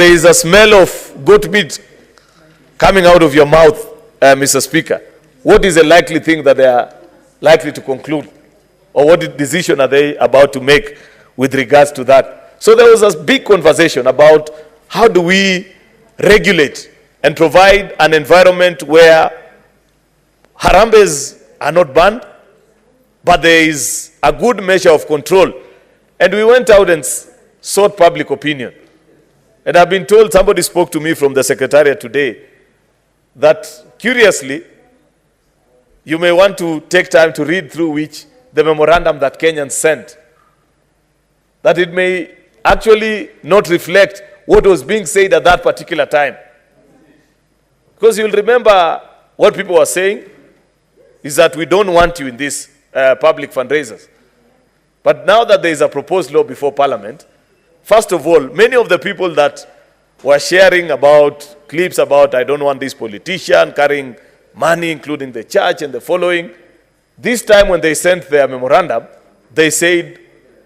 There is a smell of goat meat coming out of your mouth, Mr. Speaker. What is a likely thing that they are likely to conclude? Or what decision are they about to make with regards to that? So there was a big conversation about how do we regulate and provide an environment where Harambees are not banned, but there is a good measure of control. And we went out and sought public opinion. And I've been told, somebody spoke to me from the Secretariat today, that curiously, you may want to take time to read through which the memorandum that Kenyans sent, that it may actually not reflect what was being said at that particular time. Because you'll remember what people were saying is that we don't want you in these public fundraisers. But now that there is a proposed law before Parliament, first of all, many of the people that were sharing about clips about I don't want this politician carrying money, including the church and the following, this time when they sent their memorandum, they said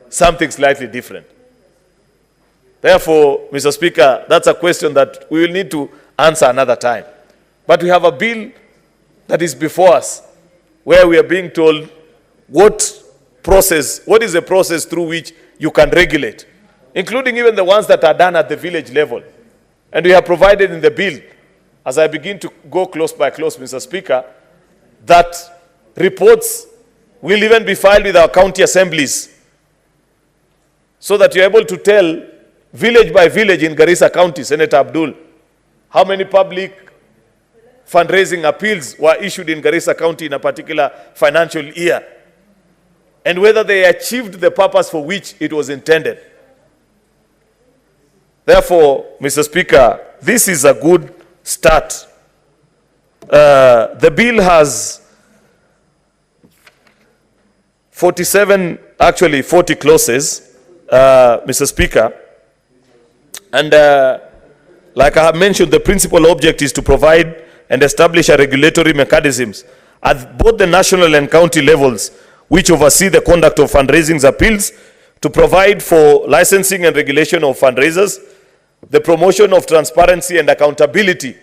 something slightly different. Therefore, Mr. Speaker, that's a question that we will need to answer another time. But we have a bill that is before us where we are being told what is the process through which you can regulate, including even the ones that are done at the village level. And we have provided in the bill, as I begin to go close by close, Mr. Speaker, that reports will even be filed with our county assemblies so that you're able to tell village by village in Garissa County, Senator Abdul, how many public fundraising appeals were issued in Garissa County in a particular financial year, and whether they achieved the purpose for which it was intended. Therefore, Mr. Speaker, this is a good start. The bill has 40 clauses, Mr. Speaker. And like I have mentioned, the principal object is to provide and establish a regulatory mechanisms at both the national and county levels which oversee the conduct of fundraising appeals, to provide for licensing and regulation of fundraisers, the promotion of transparency and accountability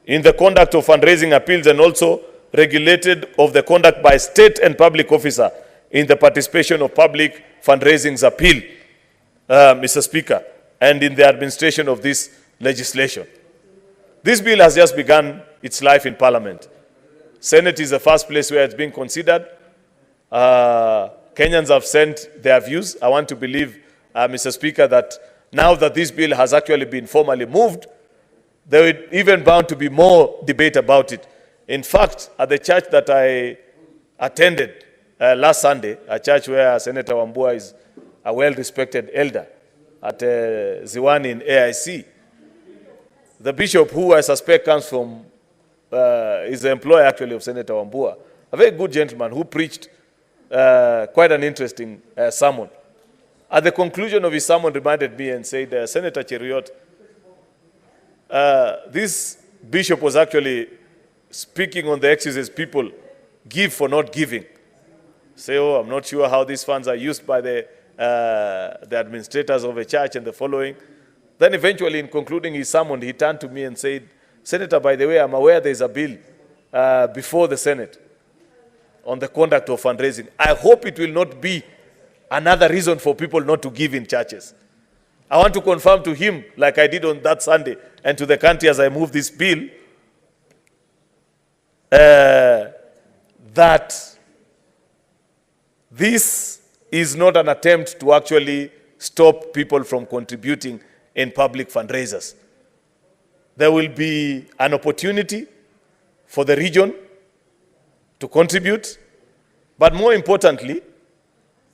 in the conduct of fundraising appeals, and also regulated of the conduct by state and public officer in the participation of public fundraising appeal, Mr. Speaker, and in the administration of this legislation. This bill has just begun its life in Parliament. Senate is the first place where it's being considered. Kenyans have sent their views. I want to believe, Mr. Speaker, that now that this bill has actually been formally moved, there will even bound to be more debate about it. In fact, at the church that I attended last Sunday, a church where Senator Wambua is a well-respected elder at Ziwani in AIC, the bishop, who I suspect comes from, is the employer actually of Senator Wambua, a very good gentleman who preached quite an interesting sermon. At the conclusion of his sermon, reminded me and said, Senator Cheruiyot, this bishop was actually speaking on the excuses people give for not giving. Say, oh, I'm not sure how these funds are used by the administrators of a church and the following. Then eventually, in concluding his sermon, he turned to me and said, Senator, by the way, I'm aware there's a bill before the Senate on the conduct of fundraising. I hope it will not be another reason for people not to give in churches. I want to confirm to him, like I did on that Sunday, and to the country as I move this bill, that this is not an attempt to actually stop people from contributing in public fundraisers. There will be an opportunity for the region to contribute, but more importantly,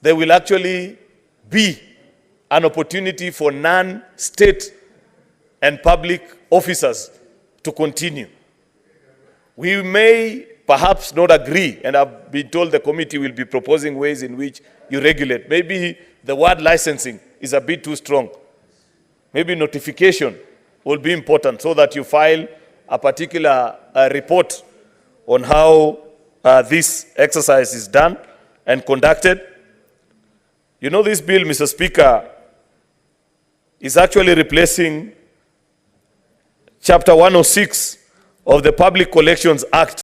there will actually be an opportunity for non-state and public officers to continue. We may perhaps not agree, and I've been told the committee will be proposing ways in which you regulate. Maybe the word licensing is a bit too strong. Maybe notification will be important so that you file a particular report on how this exercise is done and conducted. You know, this bill, Mr. Speaker, is actually replacing Chapter 106 of the Public Collections Act